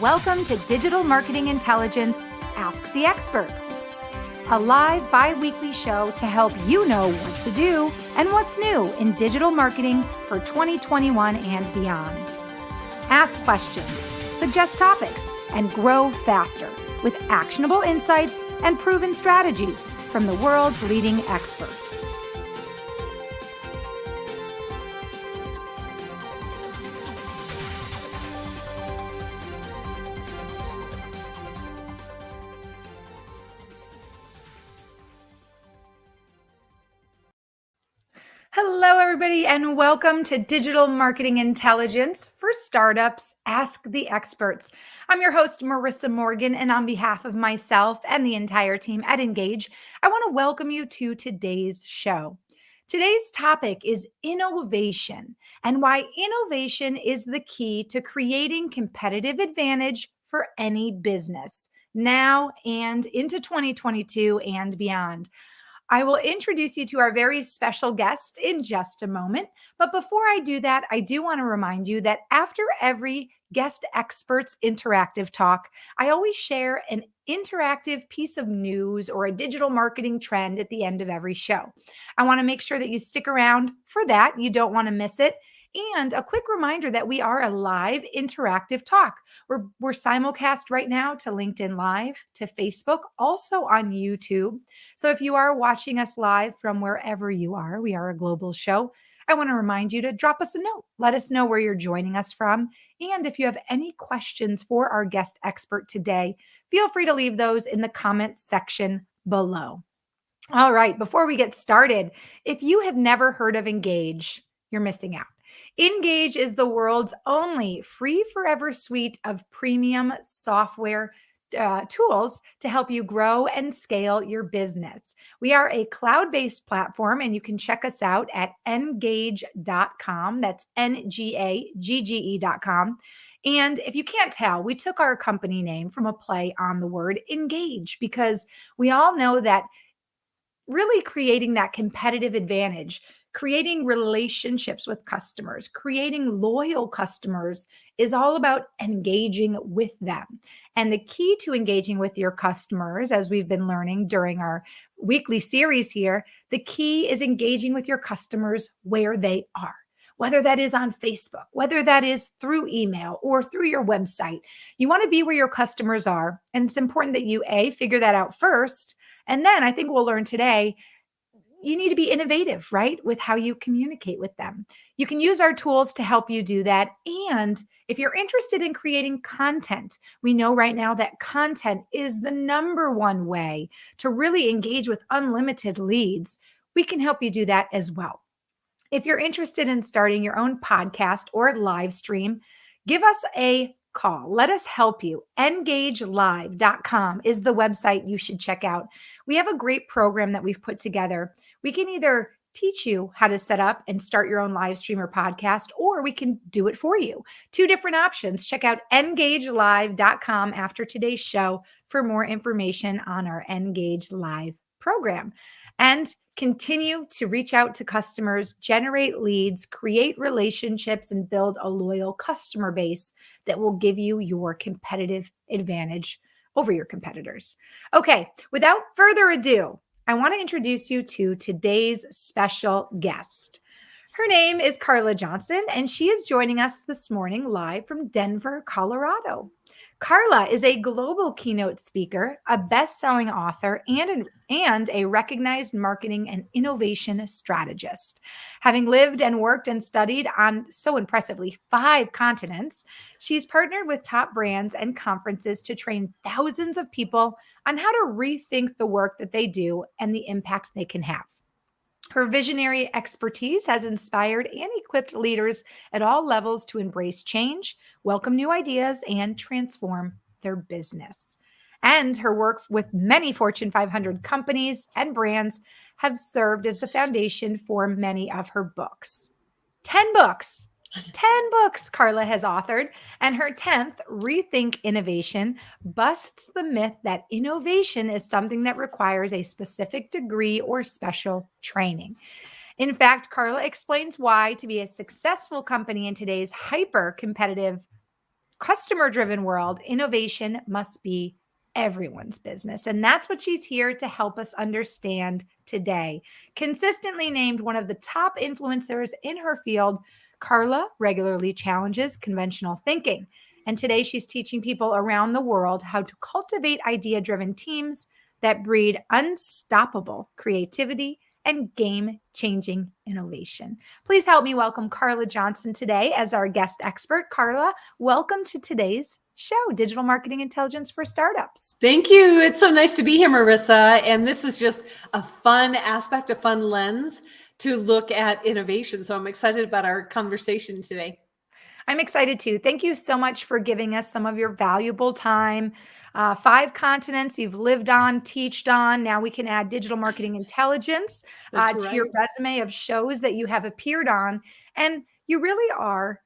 Welcome to Digital Marketing Intelligence, Ask the Experts, a live bi-weekly show to help you know what to do and what's new in digital marketing for 2021 and beyond. Ask questions, suggest topics, and grow faster with actionable insights and proven strategies from the world's leading experts. Hello, everybody, and welcome to Digital Marketing Intelligence for Startups, Ask the Experts. I'm your host, Marissa Morgan, and on behalf of myself and the entire team at Engage, I want to welcome you to today's show. Today's topic is innovation and why innovation is the key to creating competitive advantage for any business now and into 2022 and beyond. I will introduce you to our very special guest in just a moment. But before I do that, I do want to remind you that after every guest experts interactive talk, I always share an interactive piece of news or a digital marketing trend at the end of every show. I want to make sure that you stick around for that. You don't want to miss it. And a quick reminder that we are a live interactive talk. We're simulcast right now to LinkedIn Live, to Facebook, also on YouTube. So if you are watching us live from wherever you are, we are a global show. I want to remind you to drop us a note. Let us know where you're joining us from. And if you have any questions for our guest expert today, feel free to leave those in the comment section below. All right, before we get started, if you have never heard of Engage, you're missing out. Engage is the world's only free forever suite of premium software tools to help you grow and scale your business. We are a cloud-based platform, and you can check us out at ngage.com. That's NGAGGE.com. And if you can't tell, we took our company name from a play on the word engage, because we all know that really creating that competitive advantage, creating relationships with customers, creating loyal customers is all about engaging with them. And the key to engaging with your customers, as we've been learning during our weekly series here, the key is engaging with your customers where they are. Whether that is on Facebook, whether that is through email or through your website, you want to be where your customers are. And it's important that you, figure that out first. And then I think we'll learn today, you need to be innovative, right, with how you communicate with them. You can use our tools to help you do that. And if you're interested in creating content, we know right now that content is the number one way to really engage with unlimited leads. We can help you do that as well. If you're interested in starting your own podcast or live stream, give us a call. Let us help you. EngageLive.com is the website you should check out. We have a great program that we've put together. We can either teach you how to set up and start your own live stream or podcast, or we can do it for you. Two different options. Check out EngageLive.com after today's show for more information on our Engage Live program. And continue to reach out to customers, generate leads, create relationships, and build a loyal customer base that will give you your competitive advantage over your competitors. Okay, without further ado, I want to introduce you to today's special guest. Her name is Carla Johnson, and she is joining us this morning live from Denver, Colorado. Carla is a global keynote speaker, a best-selling author, and a recognized marketing and innovation strategist. Having lived and worked and studied on, so impressively, 5 continents, she's partnered with top brands and conferences to train thousands of people on how to rethink the work that they do and the impact they can have. Her visionary expertise has inspired and equipped leaders at all levels to embrace change, welcome new ideas, and transform their business. And her work with many Fortune 500 companies and brands have served as the foundation for many of her books. 10 books. 10 books Carla has authored, and her 10th, Rethink Innovation, busts the myth that innovation is something that requires a specific degree or special training. In fact, Carla explains why to be a successful company in today's hyper-competitive customer-driven world, innovation must be everyone's business. And that's what she's here to help us understand today. Consistently named one of the top influencers in her field, Carla regularly challenges conventional thinking. And today she's teaching people around the world how to cultivate idea driven teams that breed unstoppable creativity and game changing innovation. Please help me welcome Carla Johnson today as our guest expert. Carla, welcome to today's show, Digital Marketing Intelligence for Startups. Thank you. It's so nice to be here, Marissa. And this is just a fun aspect, a fun lens to look at innovation. So I'm excited about our conversation today. I'm excited too. Thank you so much for giving us some of your valuable time. 5 continents you've lived on, teached on. Now we can add digital marketing intelligence to your resume of shows that you have appeared on. And you really are,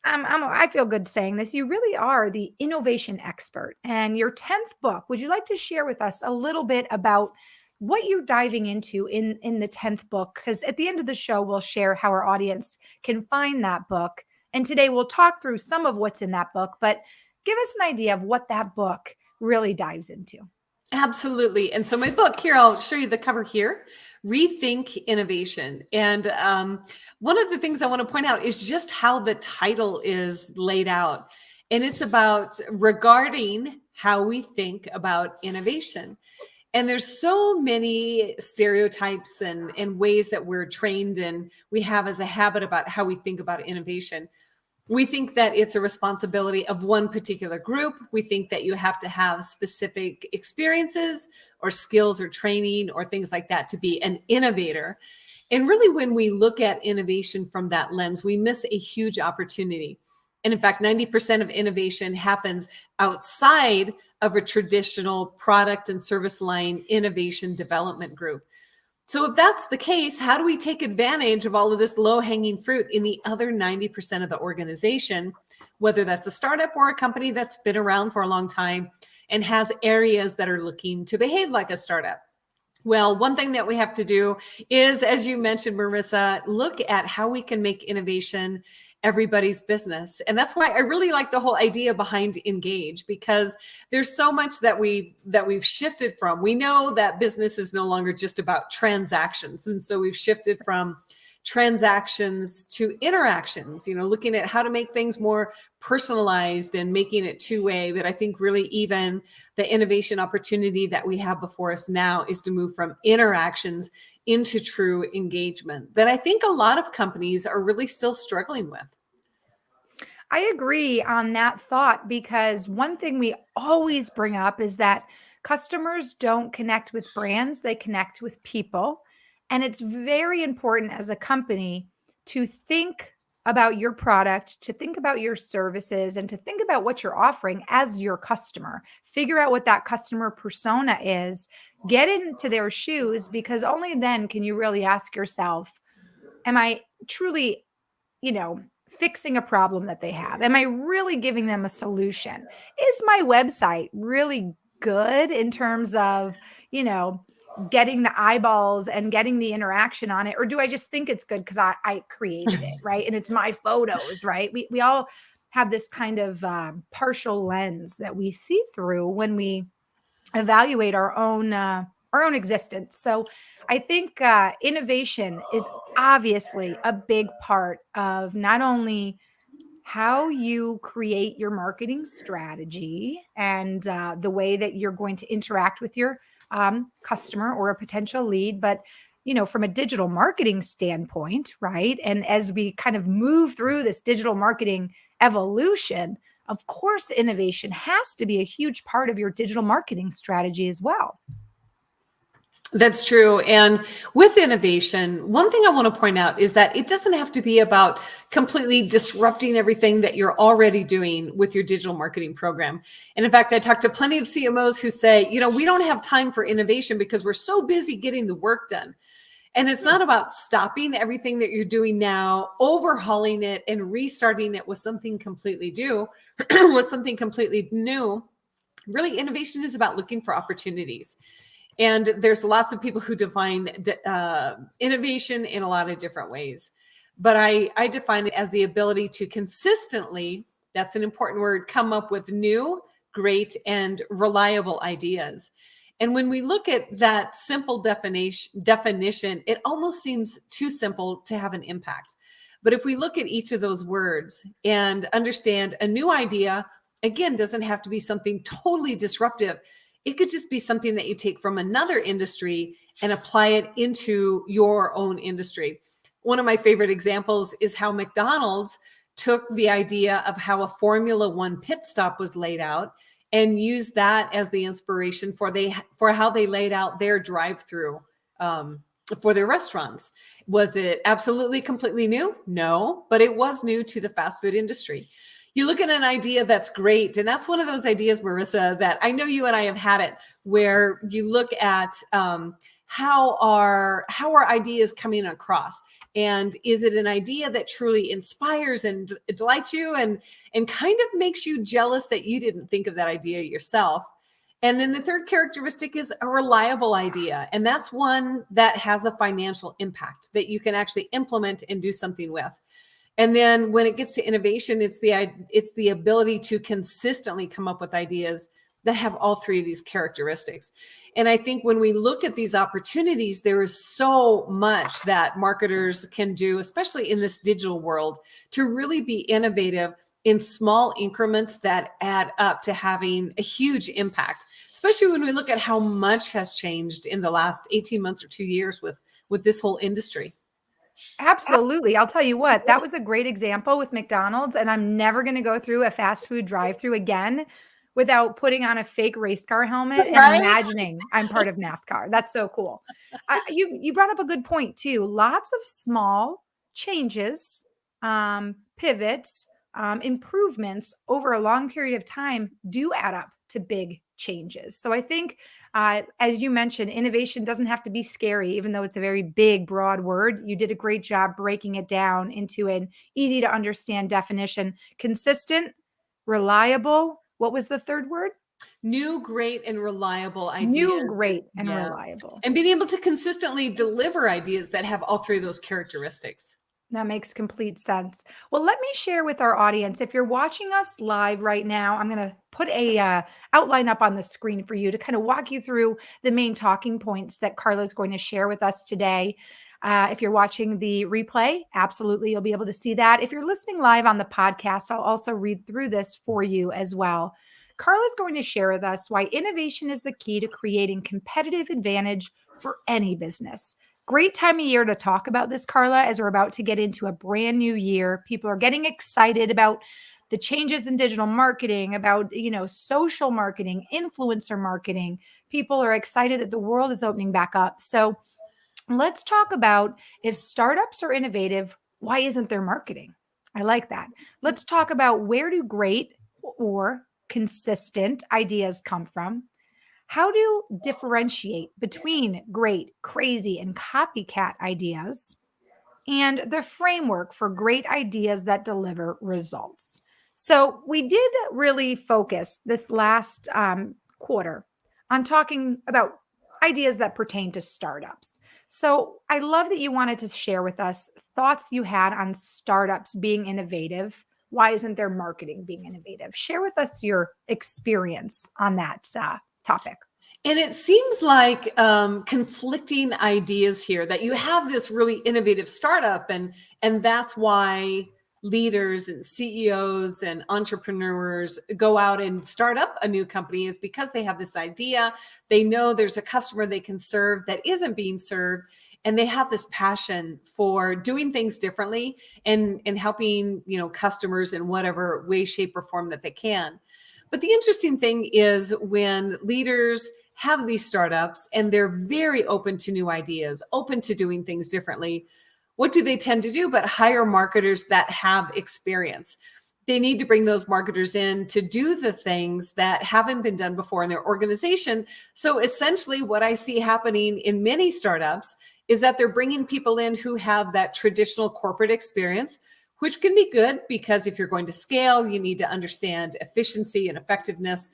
I feel good saying this, you really are the innovation expert. And your 10th book, would you like to share with us a little bit about what you're diving into in the 10th book? Because at the end of the show, we'll share how our audience can find that book. And today we'll talk through some of what's in that book, but give us an idea of what that book really dives into. Absolutely. And so my book here, I'll show you the cover here, Rethink Innovation. And one of the things I want to point out is just how the title is laid out. And it's about regarding how we think about innovation. And there's so many stereotypes and ways that we're trained and we have as a habit about how we think about innovation. We think that it's a responsibility of one particular group. We think that you have to have specific experiences or skills or training or things like that to be an innovator. And really, when we look at innovation from that lens, we miss a huge opportunity. And in fact, 90% of innovation happens outside of a traditional product and service line innovation development group. So if that's the case, how do we take advantage of all of this low-hanging fruit in the other 90% of the organization, whether that's a startup or a company that's been around for a long time and has areas that are looking to behave like a startup? Well, one thing that we have to do is, as you mentioned, Marissa, look at how we can make innovation everybody's business. And that's why I really like the whole idea behind Engage, because there's so much that we've shifted from. We know that business is no longer just about transactions. And so we've shifted from transactions to interactions, looking at how to make things more personalized and making it two-way. But I think really even the innovation opportunity that we have before us now is to move from interactions into true engagement that I think a lot of companies are really still struggling with. I agree on that thought, because one thing we always bring up is that customers don't connect with brands, they connect with people. And it's very important as a company to think about your product, to think about your services, and to think about what you're offering as your customer. Figure out what that customer persona is, get into their shoes, because only then can you really ask yourself, am I truly, fixing a problem that they have? Am I really giving them a solution? Is my website really good in terms of, getting the eyeballs and getting the interaction on it? Or do I just think it's good because I created it, right? And it's my photos, right? We all have this kind of partial lens that we see through when we evaluate our own existence. So I think innovation is obviously a big part of not only how you create your marketing strategy and the way that you're going to interact with your customer or a potential lead, but from a digital marketing standpoint, right? And as we kind of move through this digital marketing evolution, of course, innovation has to be a huge part of your digital marketing strategy as well. That's true. And with innovation, one thing I want to point out is that it doesn't have to be about completely disrupting everything that you're already doing with your digital marketing program. And in fact, I talked to plenty of CMOs who say, we don't have time for innovation because we're so busy getting the work done. And it's not about stopping everything that you're doing now, overhauling it and restarting it with something completely new, with something completely new. Really, innovation is about looking for opportunities. And there's lots of people who define innovation in a lot of different ways. But I define it as the ability to consistently That's an important word. Come up with new, great, and reliable ideas. And when we look at that simple definition, it almost seems too simple to have an impact. But if we look at each of those words and understand a new idea, again, doesn't have to be something totally disruptive. It could just be something that you take from another industry and apply it into your own industry. One of my favorite examples is how McDonald's took the idea of how a Formula One pit stop was laid out and used that as the inspiration for how they laid out their drive-through for their restaurants. Was it absolutely completely new? No, but it was new to the fast food industry. You look at an idea that's great, and that's one of those ideas, Marissa, that I know you and I have had it, where you look at how are ideas coming across, and is it an idea that truly inspires and delights you, and kind of makes you jealous that you didn't think of that idea yourself. And then the third characteristic is a reliable idea, and that's one that has a financial impact that you can actually implement and do something with. And then when it gets to innovation, it's the ability to consistently come up with ideas that have all three of these characteristics. And I think when we look at these opportunities, there is so much that marketers can do, especially in this digital world, to really be innovative in small increments that add up to having a huge impact, especially when we look at how much has changed in the last 18 months or 2 years with this whole industry. Absolutely. I'll tell you what, that was a great example with McDonald's, and I'm never going to go through a fast food drive-through again without putting on a fake race car helmet and Right? imagining I'm part of NASCAR. That's so cool. You brought up a good point too. Lots of small changes, pivots, improvements over a long period of time do add up to big changes. So I think, as you mentioned, innovation doesn't have to be scary, even though it's a very big, broad word. You did a great job breaking it down into an easy to understand definition. Consistent, reliable. What was the third word? New, great, and reliable New, ideas. great, and Yeah. reliable. And being able to consistently deliver ideas that have all three of those characteristics. That makes complete sense. Well, let me share with our audience. If you're watching us live right now, I'm going to put a outline up on the screen for you to kind of walk you through the main talking points that Carla is going to share with us today. If you're watching the replay, absolutely, you'll be able to see that. If you're listening live on the podcast, I'll also read through this for you as well. Carla is going to share with us why innovation is the key to creating competitive advantage for any business. Great time of year to talk about this, Carla, as we're about to get into a brand new year. People are getting excited about the changes in digital marketing, about, social marketing, influencer marketing. People are excited that the world is opening back up. So let's talk about, if startups are innovative, why isn't there marketing? I like that. Let's talk about, where do great or consistent ideas come from? How to differentiate between great, crazy, and copycat ideas, and the framework for great ideas that deliver results. So we did really focus this last quarter on talking about ideas that pertain to startups. So I love that you wanted to share with us thoughts you had on startups being innovative. Why isn't their marketing being innovative? Share with us your experience on that topic. And it seems like conflicting ideas here, that you have this really innovative startup, and that's why leaders and CEOs and entrepreneurs go out and start up a new company, is because they have this idea. They know there's a customer they can serve that isn't being served, and they have this passion for doing things differently and helping customers in whatever way, shape, or form that they can. But the interesting thing is, when leaders have these startups and they're very open to new ideas, open to doing things differently, what do they tend to do but hire marketers that have experience? They need to bring those marketers in to do the things that haven't been done before in their organization. So essentially what I see happening in many startups is that they're bringing people in who have that traditional corporate experience, which can be good, because if you're going to scale, you need to understand efficiency and effectiveness.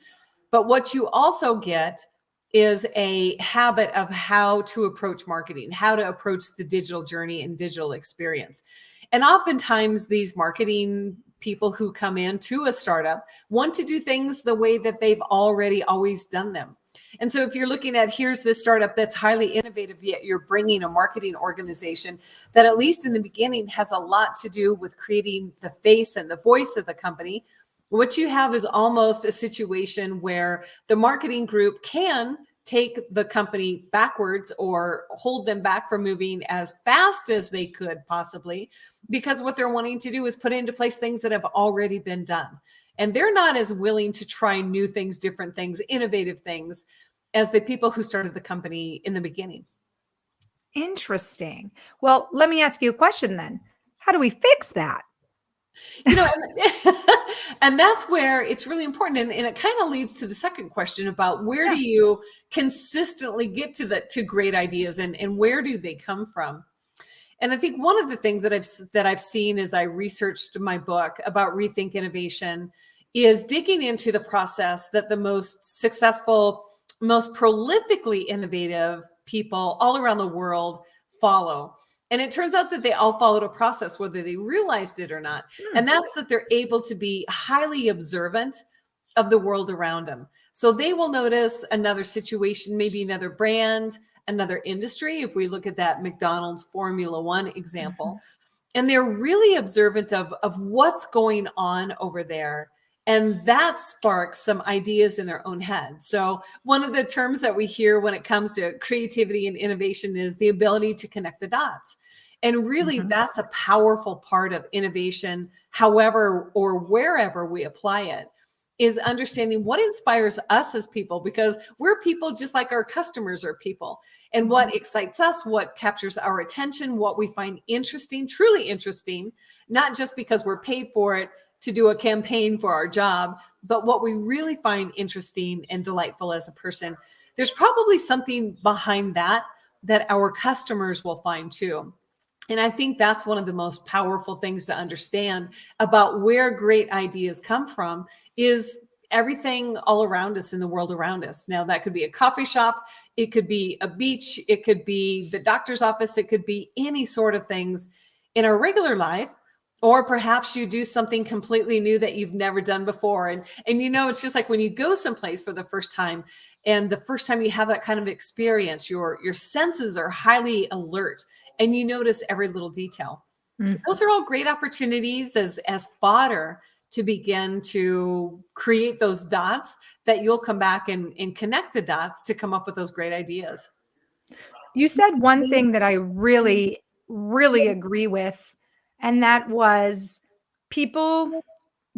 But what you also get is a habit of how to approach marketing, how to approach the digital journey and digital experience. And oftentimes these marketing people who come into a startup want to do things the way that they've already always done them. And so if you're looking at, here's this startup that's highly innovative, yet you're bringing a marketing organization that at least in the beginning has a lot to do with creating the face and the voice of the company, what you have is almost a situation where the marketing group can take the company backwards or hold them back from moving as fast as they could possibly, because what they're wanting to do is put into place things that have already been done. And they're not as willing to try new things, different things, innovative things as the people who started the company in the beginning. Interesting. Well, let me ask you a question then. How do we fix that? You know, and that's where it's really important. And it kind of leads to the second question about where do you consistently get to great ideas, and where do they come from? And I think one of the things that I've seen as I researched my book about Rethink Innovation is digging into the process that the most successful, most prolifically innovative people all around the world follow. And it turns out that they all followed a process, whether they realized it or not. And that's that they're able to be highly observant of the world around them. So they will notice another situation, maybe another brand, another industry. If we look at that McDonald's Formula One example, and they're really observant of what's going on over there. And that sparks some ideas in their own head. So one of the terms that we hear when it comes to creativity and innovation is the ability to connect the dots. And really, that's a powerful part of innovation, however or wherever we apply it, is understanding what inspires us as people, because we're people just like our customers are people. And what excites us, what captures our attention, what we find interesting, truly interesting, not just because we're paid for it to do a campaign for our job, but what we really find interesting and delightful as a person. There's probably something behind that our customers will find too. And I think that's one of the most powerful things to understand about where great ideas come from is everything all around us in the world around us. Now, that could be a coffee shop, it could be a beach, it could be the doctor's office, it could be any sort of things in our regular life. Or perhaps you do something completely new that you've never done before. And you know, it's just like when you go someplace for the first time, and the first time you have that kind of experience, your senses are highly alert and you notice every little detail. Those are all great opportunities as fodder to begin to create those dots that you'll come back and connect the dots to come up with those great ideas. You said one thing that I really, really agree with, and that was people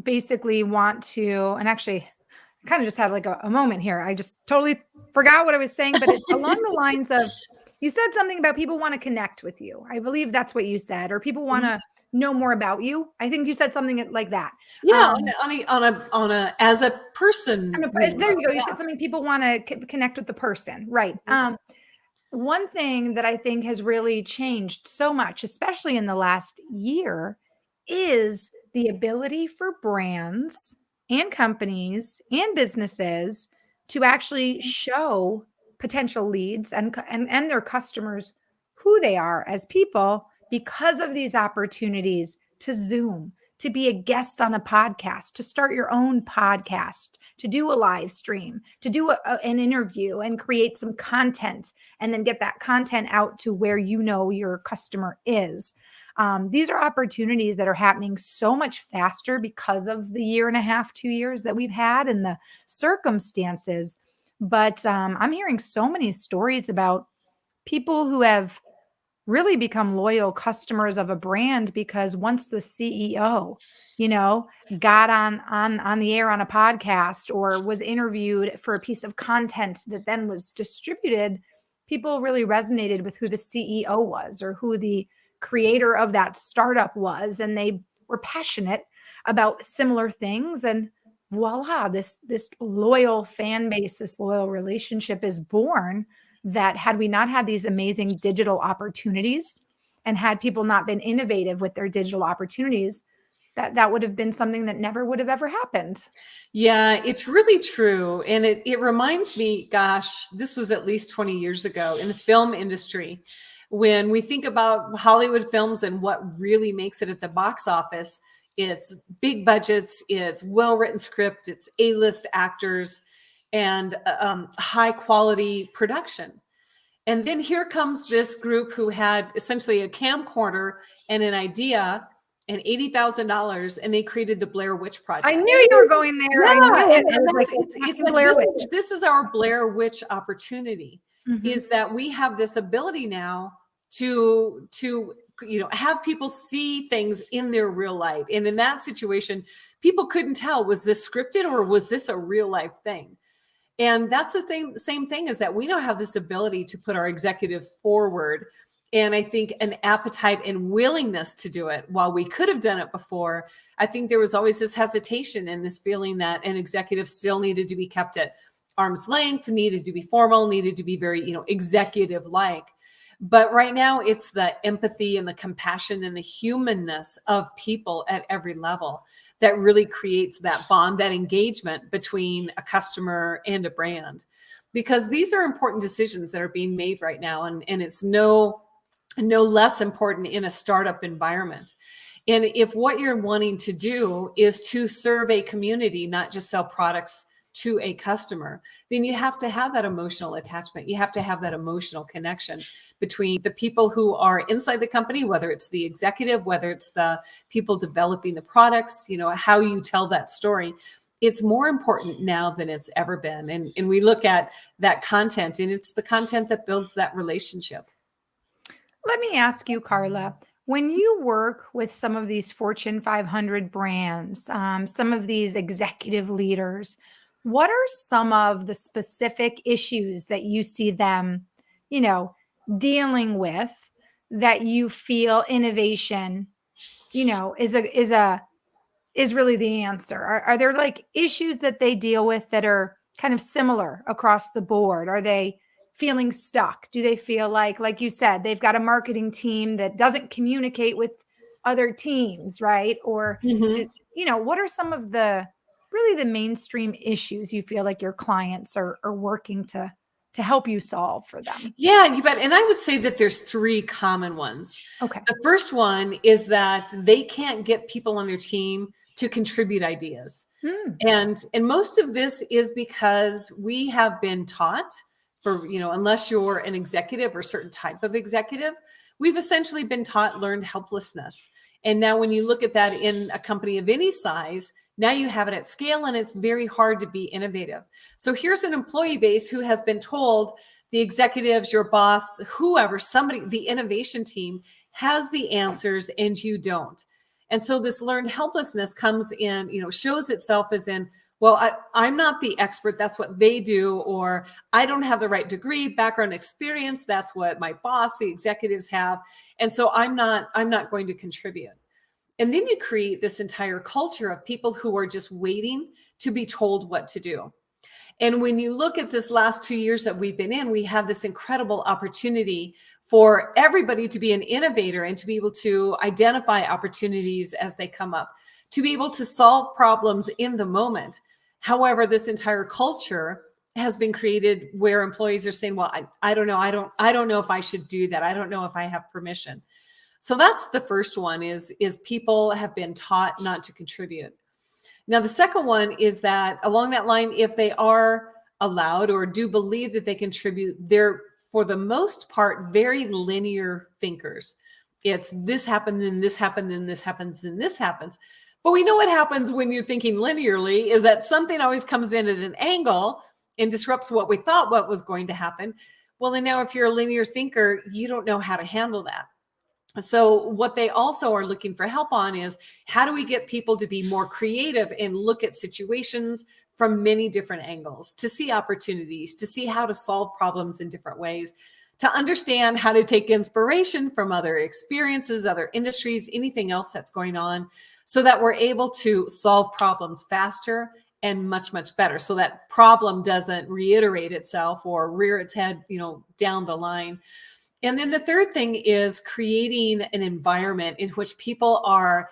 basically want to, and actually I kind of just had like a moment here. I just totally forgot what I was saying, but it's along the lines of, you said something about people want to connect with you. I believe that's what you said, or people want to know more about you. I think you said something like that. Yeah, on a as a person. There you go. You said something, people want to connect with the person. Right. One thing that I think has really changed so much, especially in the last year, is the ability for brands and companies and businesses to actually show potential leads and their customers who they are as people because of these opportunities to Zoom, to be a guest on a podcast, to start your own podcast, to do a live stream, to do an interview and create some content, and then get that content out to where you know your customer is. These are opportunities that are happening so much faster because of the year and a half, 2 years that we've had and the circumstances. But I'm hearing so many stories about people who have really become loyal customers of a brand because once the CEO, got on the air on a podcast or was interviewed for a piece of content that then was distributed, people really resonated with who the CEO was or who the creator of that startup was, and they were passionate about similar things, and voila, this loyal fan base, this loyal relationship is born. That had we not had these amazing digital opportunities and had people not been innovative with their digital opportunities, that would have been something that never would have ever happened. Yeah, it's really true. And it reminds me, gosh, this was at least 20 years ago in the film industry. When we think about Hollywood films and what really makes it at the box office, it's big budgets, it's well-written script, it's A-list actors, and high quality production. And then here comes this group who had essentially a camcorder and an idea and $80,000, and they created the Blair Witch I Project. knew you were going there. I Yeah, knew it. I and was like, that's it's attacking like Blair Witch. this is our Blair Witch opportunity, Mhm. is that we have this ability now to have people see things in their real life. And in that situation, people couldn't tell, was this scripted or was this a real life thing? And that's the thing, same thing, is that we now have this ability to put our executives forward. And I think an appetite and willingness to do it. While we could have done it before, I think there was always this hesitation and this feeling that an executive still needed to be kept at arm's length, needed to be formal, needed to be very, executive like. But right now it's the empathy and the compassion and the humanness of people at every level that really creates that bond, that engagement between a customer and a brand. Because these are important decisions that are being made right now. And it's no less important in a startup environment. And if what you're wanting to do is to serve a community, not just sell products to a customer, then you have to have that emotional attachment. You have to have that emotional connection between the people who are inside the company, whether it's the executive, whether it's the people developing the products, how you tell that story. It's more important now than it's ever been. And we look at that content, and it's the content that builds that relationship. Let me ask you, Carla, when you work with some of these Fortune 500 brands, some of these executive leaders, what are some of the specific issues that you see them, dealing with, that you feel innovation, is really the answer? Are there like issues that they deal with that are kind of similar across the board? Are they feeling stuck? Do they feel like you said, they've got a marketing team that doesn't communicate with other teams, right? Or, Mhm. what are some of the really the mainstream issues you feel like your clients are working to help you solve for them? Yeah, you bet. And I would say that there's three common ones. Okay. The first one is that they can't get people on their team to contribute ideas. Hmm. And most of this is because we have been taught, for, unless you're an executive or certain type of executive, we've essentially been taught learned helplessness. And now when you look at that in a company of any size, now you have it at scale, and it's very hard to be innovative. So here's an employee base who has been told, the executives, your boss, whoever, somebody, the innovation team has the answers and you don't. And so this learned helplessness comes in, shows itself as in, well, I'm not the expert. That's what they do. Or I don't have the right degree, background, experience. That's what my boss, the executives have. And so I'm not going to contribute. And then you create this entire culture of people who are just waiting to be told what to do. And when you look at this last 2 years that we've been in, we have this incredible opportunity for everybody to be an innovator and to be able to identify opportunities as they come up, to be able to solve problems in the moment. However, this entire culture has been created where employees are saying, well, I don't know. I don't know if I should do that. I don't know if I have permission. So that's the first one, is people have been taught not to contribute. Now, the second one is that along that line, if they are allowed or do believe that they contribute, they're, for the most part, very linear thinkers. It's this happened, then this happened, then this happens, then this happens. But we know what happens when you're thinking linearly is that something always comes in at an angle and disrupts what we thought what was going to happen. Well, then now if you're a linear thinker, you don't know how to handle that. So what they also are looking for help on is, how do we get people to be more creative and look at situations from many different angles, to see opportunities, to see how to solve problems in different ways, to understand how to take inspiration from other experiences, other industries, anything else that's going on, so that we're able to solve problems faster and much, much better. So that problem doesn't reiterate itself or rear its head, down the line. And then the third thing is creating an environment in which people are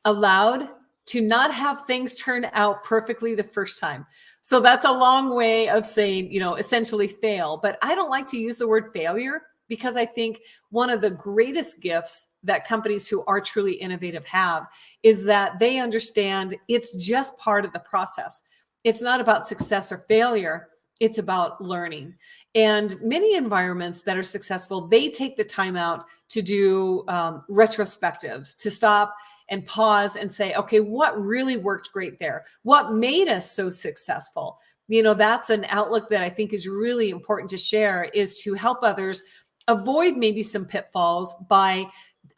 allowed to not have things turn out perfectly the first time. So that's a long way of saying, essentially fail. But I don't like to use the word failure, because I think one of the greatest gifts that companies who are truly innovative have is that they understand it's just part of the process. It's not about success or failure. It's about learning. And many environments that are successful, they take the time out to do retrospectives, to stop and pause and say, okay, what really worked great there? What made us so successful? That's an outlook that I think is really important to share, is to help others avoid maybe some pitfalls by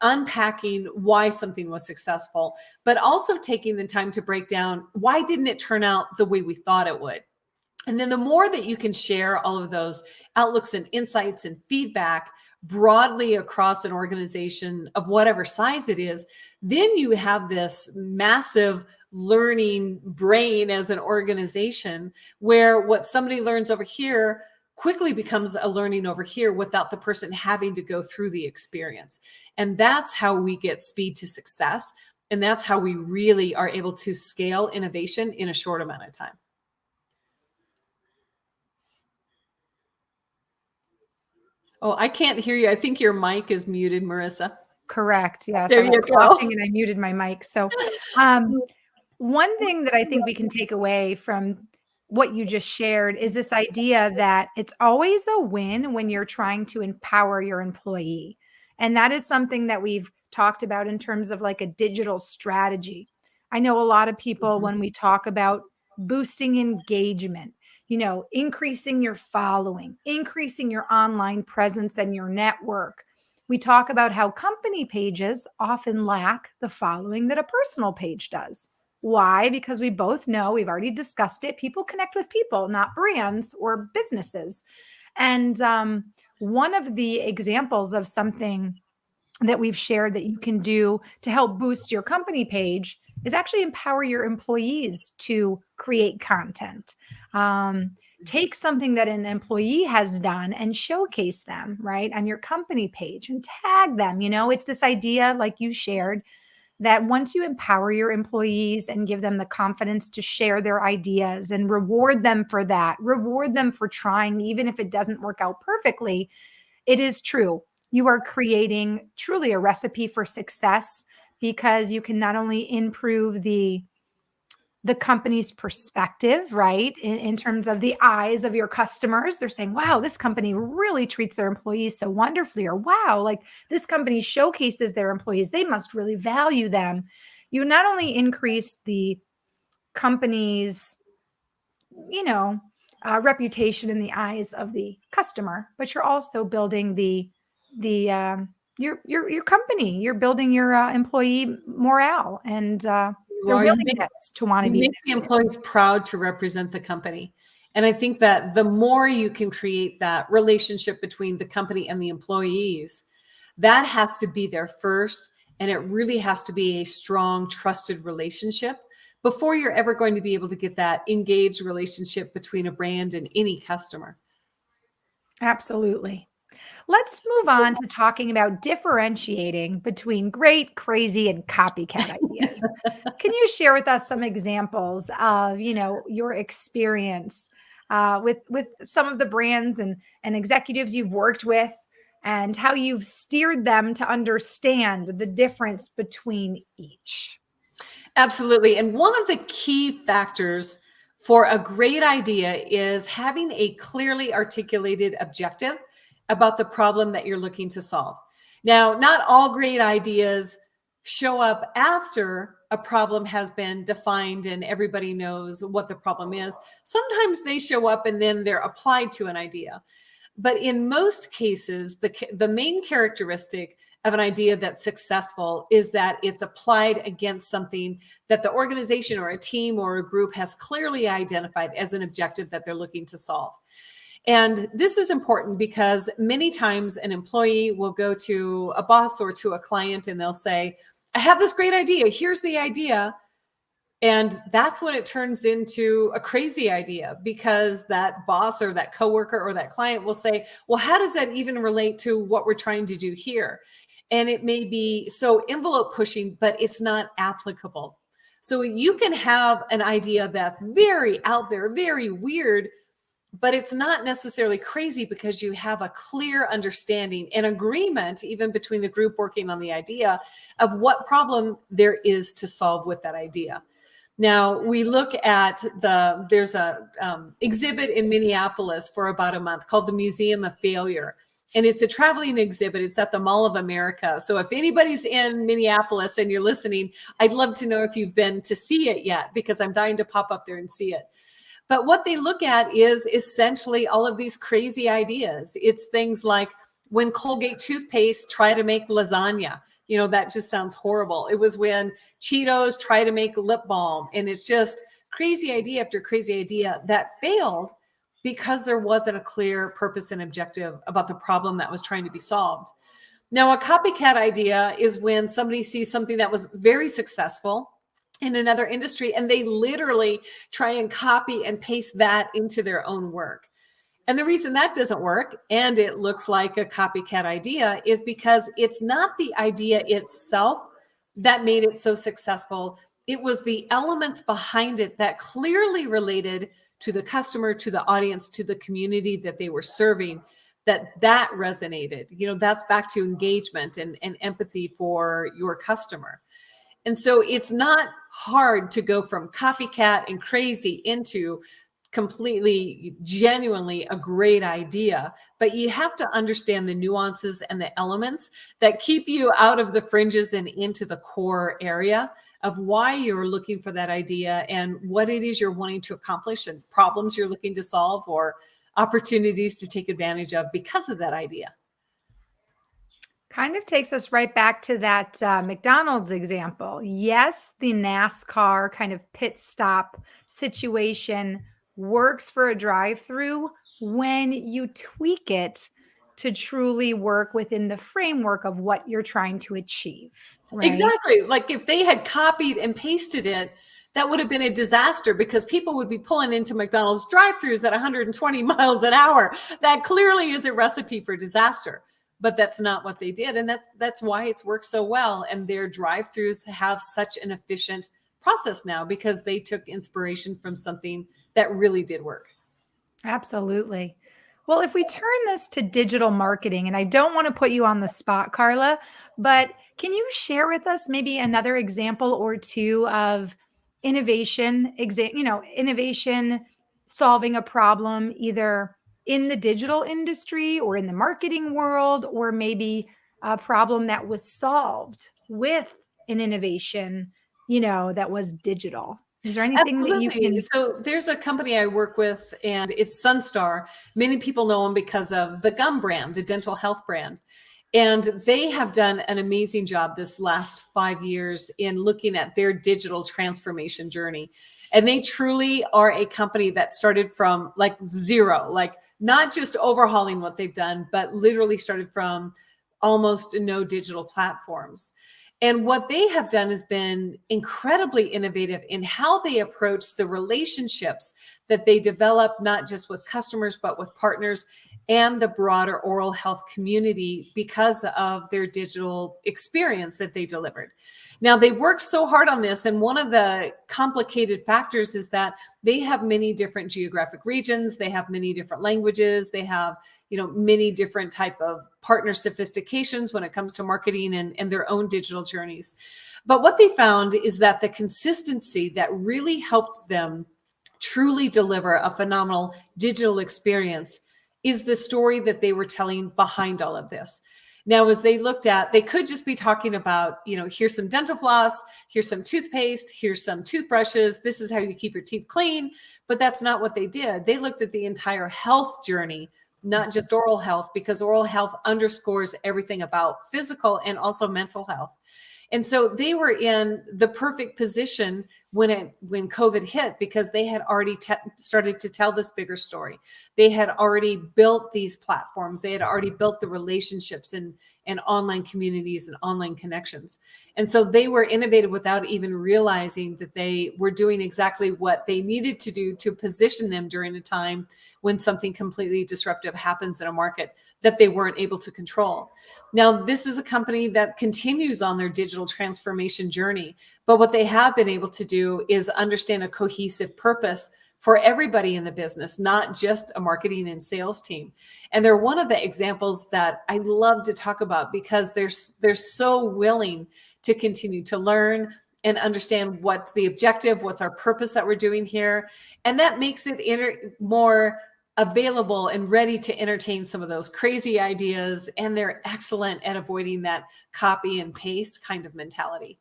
unpacking why something was successful, but also taking the time to break down, why didn't it turn out the way we thought it would? And then the more that you can share all of those outlooks and insights and feedback broadly across an organization of whatever size it is, then you have this massive learning brain as an organization, where what somebody learns over here quickly becomes a learning over here without the person having to go through the experience. And that's how we get speed to success. And that's how we really are able to scale innovation in a short amount of time. Oh, I can't hear you. I think your mic is muted, Marissa. Correct. Yes. There I was you go. talking and I muted my mic. So, one thing that I think we can take away from what you just shared is this idea that it's always a win when you're trying to empower your employee. And that is something that we've talked about in terms of like a digital strategy. I know a lot of people, when we talk about boosting engagement, increasing your following, increasing your online presence and your network, we talk about how company pages often lack the following that a personal page does. Why? Because we both know, we've already discussed it, people connect with people, not brands or businesses. And one of the examples of something that we've shared that you can do to help boost your company page is actually empower your employees to create content. Take something that an employee has done and showcase them, right, on your company page and tag them. It's this idea, like you shared, that once you empower your employees and give them the confidence to share their ideas and reward them for that, reward them for trying, even if it doesn't work out perfectly, it is true. You are creating truly a recipe for success, because you can not only improve the company's perspective, right? In terms of the eyes of your customers, they're saying, wow, this company really treats their employees so wonderfully, or wow, like this company showcases their employees. They must really value them. You not only increase the company's, reputation in the eyes of the customer, but you're also building your company. You're building your employee morale and their willingness to want to be. Make the employees proud to represent the company. And I think that the more you can create that relationship between the company and the employees, that has to be there first. And it really has to be a strong, trusted relationship before you're ever going to be able to get that engaged relationship between a brand and any customer. Absolutely. Let's move on to talking about differentiating between great, crazy, and copycat ideas. Can you share with us some examples of, your experience with some of the brands and executives you've worked with, and how you've steered them to understand the difference between each? Absolutely. And one of the key factors for a great idea is having a clearly articulated objective about the problem that you're looking to solve. Now, not all great ideas show up after a problem has been defined and everybody knows what the problem is. Sometimes they show up and then they're applied to an idea. But in most cases, the main characteristic of an idea that's successful is that it's applied against something that the organization or a team or a group has clearly identified as an objective that they're looking to solve. And this is important because many times an employee will go to a boss or to a client and they'll say, I have this great idea. Here's the idea. And that's when it turns into a crazy idea, because that boss or that coworker or that client will say, well, how does that even relate to what we're trying to do here? And it may be so envelope pushing, but it's not applicable. So you can have an idea that's very out there, very weird, but it's not necessarily crazy because you have a clear understanding and agreement, even between the group working on the idea, of what problem there is to solve with that idea. Now we look at there's a exhibit in Minneapolis for about a month called the Museum of Failure. And it's a traveling exhibit. It's at the Mall of America. So if anybody's in Minneapolis and you're listening, I'd love to know if you've been to see it yet, because I'm dying to pop up there and see it. But what they look at is essentially all of these crazy ideas. It's things like when Colgate toothpaste try to make lasagna. You know, that just sounds horrible. It was when Cheetos try to make lip balm, and it's just crazy idea after crazy idea that failed because there wasn't a clear purpose and objective about the problem that was trying to be solved. Now, a copycat idea is when somebody sees something that was very successful in another industry and they literally try and copy and paste that into their own work. And the reason that doesn't work, and it looks like a copycat idea, is because it's not the idea itself that made it so successful. It was the elements behind it that clearly related to the customer, to the audience, to the community that they were serving, that resonated. You know, that's back to engagement and empathy for your customer. And so it's not hard to go from copycat and crazy into completely, genuinely a great idea, but you have to understand the nuances and the elements that keep you out of the fringes and into the core area of why you're looking for that idea and what it is you're wanting to accomplish and problems you're looking to solve or opportunities to take advantage of because of that idea. Kind of takes us right back to that McDonald's example. Yes, the NASCAR kind of pit stop situation works for a drive-through when you tweak it to truly work within the framework of what you're trying to achieve, right? Exactly. Like if they had copied and pasted it, that would have been a disaster because people would be pulling into McDonald's drive-throughs at 120 miles an hour. That clearly is a recipe for disaster, but that's not what they did. And that's why it's worked so well. And their drive-throughs have such an efficient process now because they took inspiration from something that really did work. Absolutely. Well, if we turn this to digital marketing, and I don't want to put you on the spot, Carla, but can you share with us maybe another example or two of innovation solving a problem either in the digital industry or in the marketing world, or maybe a problem that was solved with an innovation, that was digital? Is there anything that you Absolutely. can? So there's a company I work with, and it's Sunstar. Many people know them because of the gum brand, the dental health brand. And they have done an amazing job this last 5 years in looking at their digital transformation journey. And they truly are a company that started from like zero, like not just overhauling what they've done, but literally started from almost no digital platforms. And what they have done has been incredibly innovative in how they approach the relationships that they develop, not just with customers, but with partners and the broader oral health community because of their digital experience that they delivered. Now, they've worked so hard on this, and one of the complicated factors is that they have many different geographic regions, they have many different languages, they have many different type of partner sophistications when it comes to marketing and their own digital journeys. But what they found is that the consistency that really helped them truly deliver a phenomenal digital experience is the story that they were telling behind all of this. Now, as they looked at, they could just be talking about, here's some dental floss, here's some toothpaste, here's some toothbrushes, this is how you keep your teeth clean. But that's not what they did. They looked at the entire health journey, not just oral health, because oral health underscores everything about physical and also mental health. And so they were in the perfect position when COVID hit, because they had already started to tell this bigger story. They had already built these platforms. They had already built the relationships and online communities and online connections. And so they were innovative without even realizing that they were doing exactly what they needed to do to position them during a time when something completely disruptive happens in a market that they weren't able to control. Now, this is a company that continues on their digital transformation journey, but what they have been able to do is understand a cohesive purpose for everybody in the business, not just a marketing and sales team. And they're one of the examples that I love to talk about because they're so willing to continue to learn and understand what's the objective, what's our purpose that we're doing here. And that makes it more available and ready to entertain some of those crazy ideas. And they're excellent at avoiding that copy and paste kind of mentality.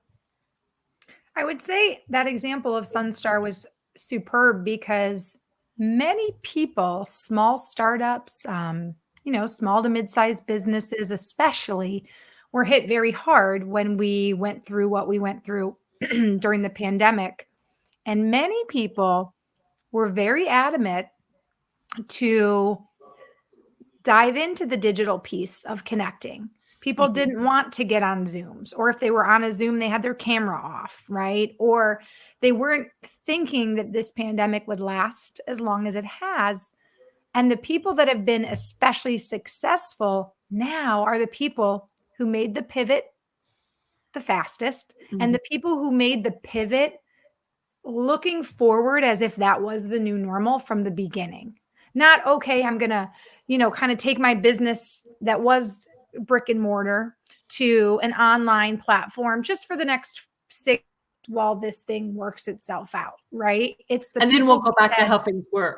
I would say that example of Sunstar was superb because many people, small startups, small to mid-sized businesses especially, were hit very hard when we went through what we went through during the pandemic. And many people were very adamant to dive into the digital piece of connecting. People Mhm. didn't want to get on Zooms, or if they were on a Zoom, they had their camera off, right? Or they weren't thinking that this pandemic would last as long as it has. And the people that have been especially successful now are the people who made the pivot the fastest, and Mhm. the people who made the pivot looking forward as if that was the new normal from the beginning. Not, okay, I'm going to, kind of take my business that was brick and mortar to an online platform just for the next 6 while this thing works itself out, right? It's the And then we'll people go who back to said, how things were.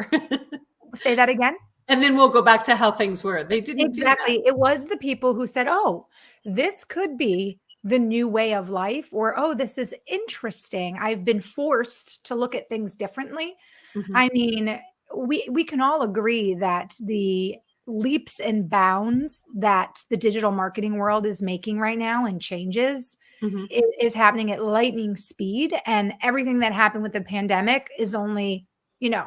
say that again. And then we'll go back to how things were. They didn't do that. Exactly. It was the people who said, "Oh, this could be the new way of life," or, "Oh, this is interesting. I've been forced to look at things differently." Mhm. I mean, we can all agree that the leaps and bounds that the digital marketing world is making right now and changes Mhm. is happening at lightning speed, and everything that happened with the pandemic is only, you know,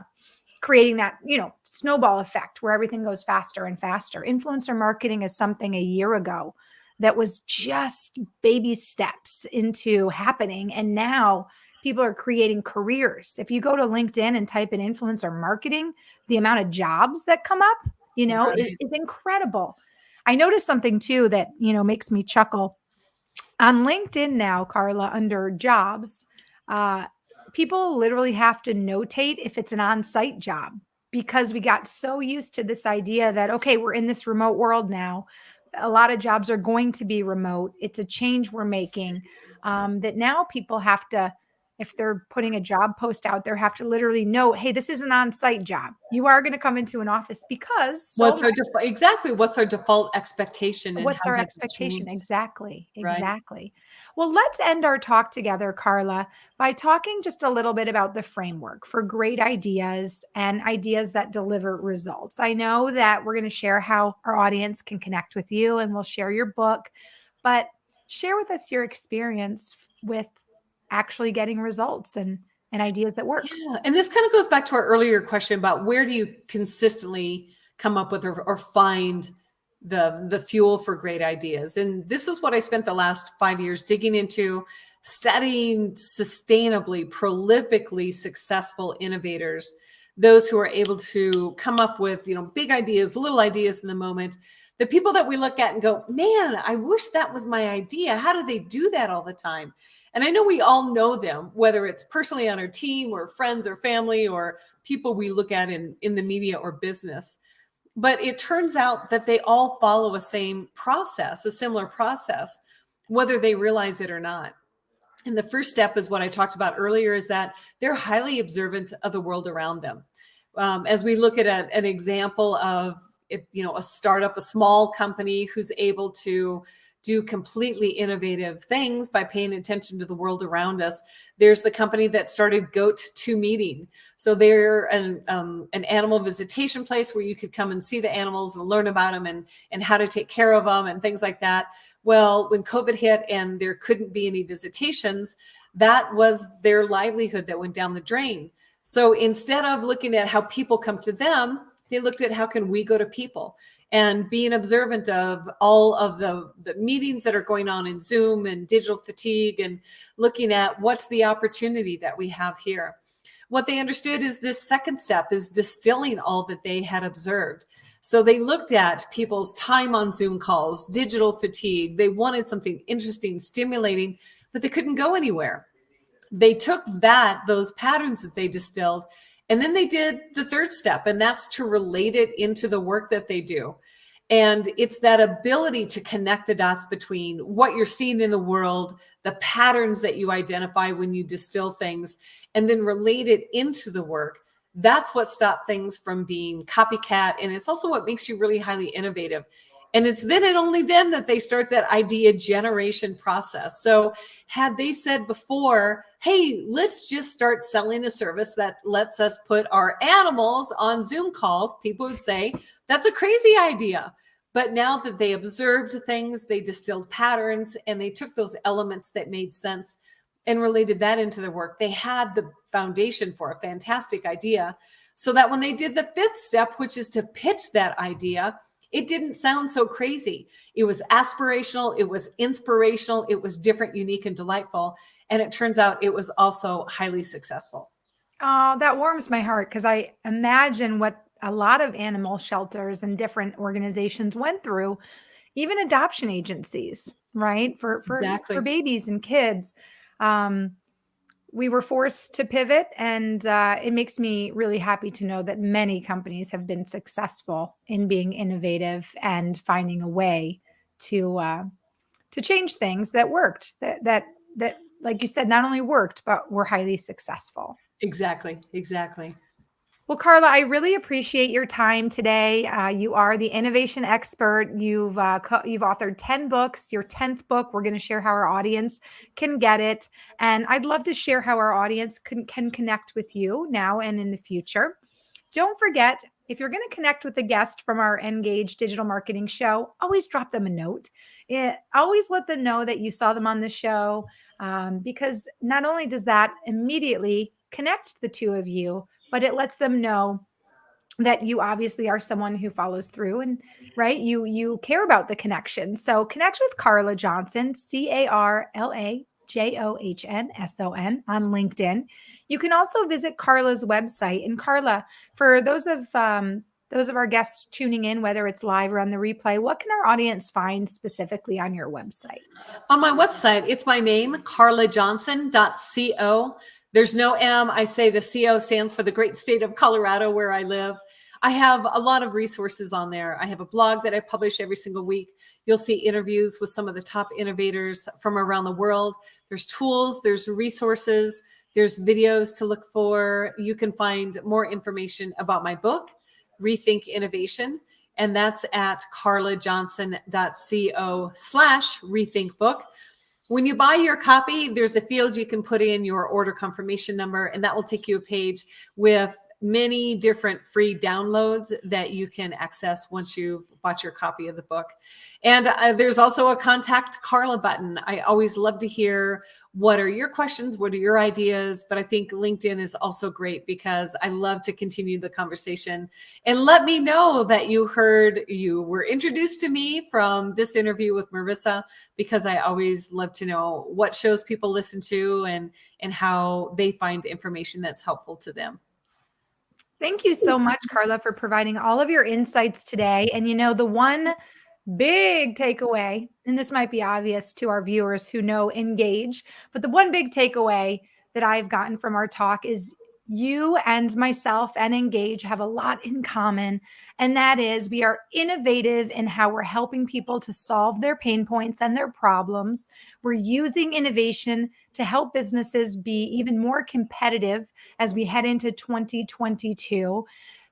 creating that, snowball effect where everything goes faster and faster. Influencer marketing is something a year ago that was just baby steps into happening. And now people are creating careers. If you go to LinkedIn and type in influencer marketing, the amount of jobs that come up, Right. is incredible. I noticed something too that, makes me chuckle. On LinkedIn now, Carla, under jobs, uh, people literally have to notate if it's an on-site job because we got so used to this idea that, okay, we're in this remote world now. A lot of jobs are going to be remote. It's a change we're making, that now people have to, if they're putting a job post out there, have to literally note, hey, this is an on-site job. You are going to come into an office because Exactly, what's our default expectation and what's how our has it expectation? changed? Exactly. Right. Exactly. Well, let's end our talk together, Carla, by talking just a little bit about the framework for great ideas and ideas that deliver results. I know that we're going to share how our audience can connect with you and we'll share your book, but share with us your experience with actually getting results and ideas that work. Yeah, and this kind of goes back to our earlier question about where do you consistently come up with or find the fuel for great ideas. And this is what I spent the last 5 years digging into, studying sustainably, prolifically successful innovators, those who are able to come up with, big ideas, little ideas in the moment. The people that we look at and go, man, I wish that was my idea. How do they do that all the time? And I know we all know them, whether it's personally on our team or friends or family or people we look at in the media or business. But it turns out that they all follow a similar process, whether they realize it or not. And the first step is what I talked about earlier, is that they're highly observant of the world around them. As we look at an example of it, a startup, a small company who's able to do completely innovative things by paying attention to the world around us. There's the company that started Goat to Meeting. So they're an animal visitation place where you could come and see the animals and learn about them and how to take care of them and things like that. Well, when COVID hit and there couldn't be any visitations, that was their livelihood that went down the drain. So instead of looking at how people come to them, they looked at how can we go to people, and being observant of all of the meetings that are going on in Zoom and digital fatigue, and looking at what's the opportunity that we have here. What they understood is this second step is distilling all that they had observed. So they looked at people's time on Zoom calls, digital fatigue. They wanted something interesting, stimulating, but they couldn't go anywhere. They took those patterns that they distilled And then they did the third step, and that's to relate it into the work that they do. And it's that ability to connect the dots between what you're seeing in the world, the patterns that you identify when you distill things, and then relate it into the work. That's what stopped things from being copycat. And it's also what makes you really highly innovative. And it's then and only then that they start that idea generation process. So, had they said before, hey, let's just start selling a service that lets us put our animals on Zoom calls, people would say, that's a crazy idea. But now that they observed things, they distilled patterns, and they took those elements that made sense and related that into their work, they had the foundation for a fantastic idea. So that when they did the fifth step, which is to pitch that idea, it didn't sound so crazy. It was aspirational, it was inspirational, it was different, unique, and delightful. And it turns out it was also highly successful. Oh, that warms my heart because I imagine what a lot of animal shelters and different organizations went through, even adoption agencies, right? For Exactly. babies and kids. Um, we were forced to pivot, and it makes me really happy to know that many companies have been successful in being innovative and finding a way to change things that worked, that like you said, not only worked but were highly successful. Exactly. Exactly. Well, Carla, I really appreciate your time today. You are the innovation expert. You've authored 10 books. Your 10th book, we're going to share how our audience can get it. And I'd love to share how our audience can connect with you now and in the future. Don't forget, if you're going to connect with a guest from our Engage Digital Marketing Show, always drop them a note. Always let them know that you saw them on the show, because not only does that immediately connect the two of you, but it lets them know that you obviously are someone who follows through, and right, you care about the connection. So connect with Carla Johnson, CarlaJohnson, on LinkedIn. You can also visit Carla's website. And Carla, for those of our guests tuning in, whether it's live or on the replay, what can our audience find specifically on your website? On my website, it's my name, carlajohnson.co. There's no M. I say the CO stands for the great state of Colorado where I live. I have a lot of resources on there. I have a blog that I publish every single week. You'll see interviews with some of the top innovators from around the world. There's tools, there's resources, there's videos to look for. You can find more information about my book, Rethink Innovation, and that's at carlajohnson.co/rethinkbook. When you buy your copy, there's a field you can put in your order confirmation number, and that will take you a page with many different free downloads that you can access once you've bought your copy of the book. And there's also a contact Carla button. I always love to hear, what are your questions? What are your ideas? But I think LinkedIn is also great because I love to continue the conversation. And let me know that you were introduced to me from this interview with Marissa, because I always love to know what shows people listen to and how they find information that's helpful to them. Thank you so much, Carla, for providing all of your insights today. And the one big takeaway, and this might be obvious to our viewers who know Engage, but the one big takeaway that I've gotten from our talk is you and myself and Engage have a lot in common. And that is, we are innovative in how we're helping people to solve their pain points and their problems. We're using innovation to help businesses be even more competitive as we head into 2022.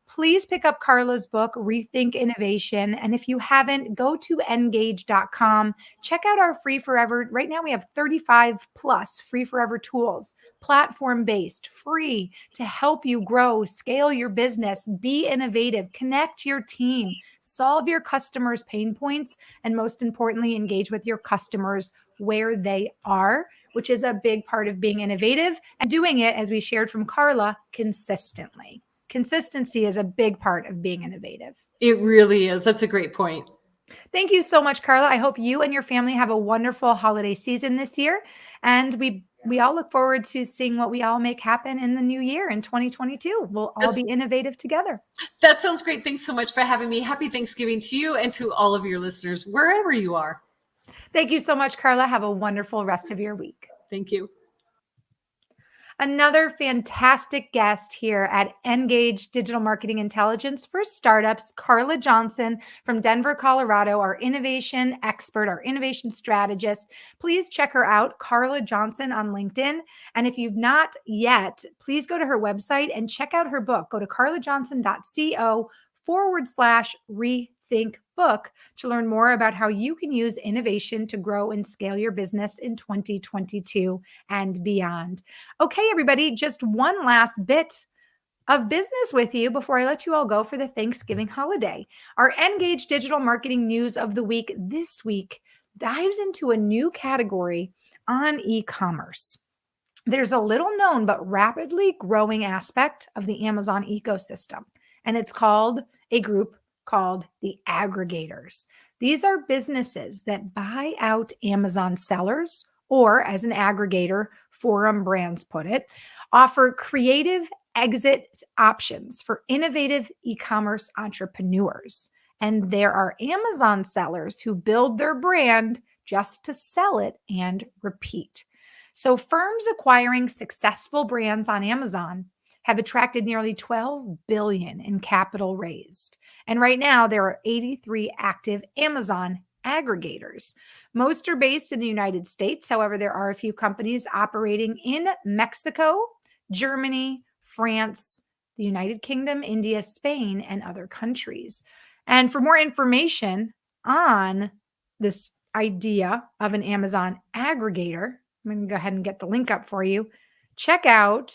Please pick up Carla's book, Rethink Innovation. And if you haven't, go to engage.com. Check out our free forever. Right now, we have 35 plus free forever tools, platform based, free to help you grow, scale your business, be innovative, connect your team, solve your customers' pain points, and most importantly, engage with your customers where they are, which is a big part of being innovative and doing it, as we shared from Carla, consistently. Consistency is a big part of being innovative. It really is. That's a great point. Thank you so much, Carla. I hope you and your family have a wonderful holiday season this year. And we all look forward to seeing what we all make happen in the new year in 2022. We'll all be innovative together. That sounds great. Thanks so much for having me. Happy Thanksgiving to you and to all of your listeners, wherever you are. Thank you so much, Carla. Have a wonderful rest of your week. Thank you. Another fantastic guest here at Engage Digital Marketing Intelligence for Startups, Carla Johnson from Denver, Colorado, our innovation expert, our innovation strategist. Please check her out, Carla Johnson on LinkedIn. And if you've not yet, please go to her website and check out her book. Go to carlajohnson.co/rethink book to learn more about how you can use innovation to grow and scale your business in 2022 and beyond. Okay, everybody, just one last bit of business with you before I let you all go for the Thanksgiving holiday. Our Engage Digital Marketing News of the Week this week dives into a new category on e-commerce. There's a little known but rapidly growing aspect of the Amazon ecosystem, and it's called a group called the aggregators. These are businesses that buy out Amazon sellers, or as an aggregator, Forum Brands put it, offer creative exit options for innovative e-commerce entrepreneurs. And there are Amazon sellers who build their brand just to sell it and repeat. So firms acquiring successful brands on Amazon have attracted nearly $12 billion in capital raised. And right now there are 83 active Amazon aggregators. Most are based in the United States. However, there are a few companies operating in Mexico, Germany, France, the United Kingdom, India, Spain, and other countries. And for more information on this idea of an Amazon aggregator, I'm going to go ahead and get the link up for you. Check out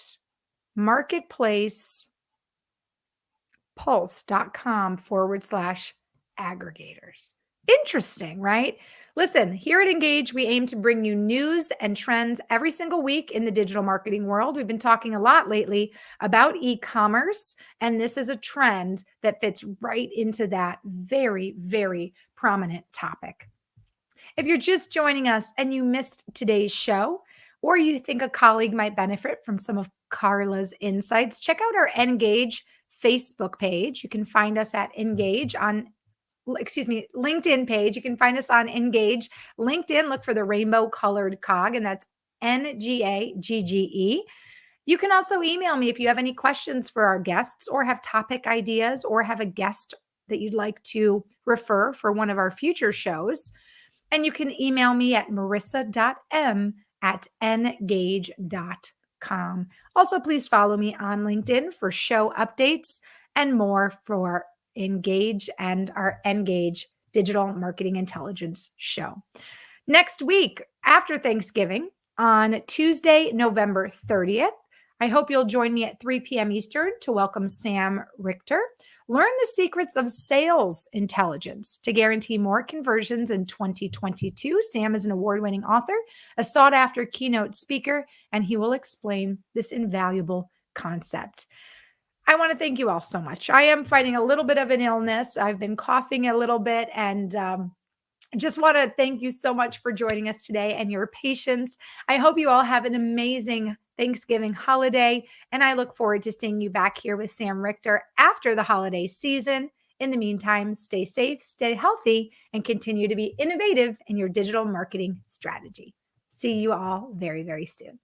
marketplacepulse.com/aggregators. Interesting, right? Listen, here at Engage, we aim to bring you news and trends every single week in the digital marketing world. We've been talking a lot lately about e-commerce, and this is a trend that fits right into that very, very prominent topic. If you're just joining us and you missed today's show, or you think a colleague might benefit from some of Carla's insights, check out our Engage Facebook page. You can find us at Engage on LinkedIn page. You can find us on Engage. LinkedIn, look for the rainbow colored cog, and that's NGAGGE. You can also email me if you have any questions for our guests, or have topic ideas, or have a guest that you'd like to refer for one of our future shows. And you can email me at marissa.m@engage.com. Also, please follow me on LinkedIn for show updates and more for Engage and our Engage Digital Marketing Intelligence show. Next week, after Thanksgiving, on Tuesday, November 30th, I hope you'll join me at 3 p.m. Eastern to welcome Sam Richter. Learn the secrets of sales intelligence to guarantee more conversions in 2022. Sam is an award-winning author, a sought-after keynote speaker, and he will explain this invaluable concept. I want to thank you all so much. I am fighting a little bit of an illness. I've been coughing a little bit, and just want to thank you so much for joining us today and your patience. I hope you all have an amazing Thanksgiving holiday, and I look forward to seeing you back here with Sam Richter after the holiday season. In the meantime, stay safe, stay healthy, and continue to be innovative in your digital marketing strategy. See you all very, very soon.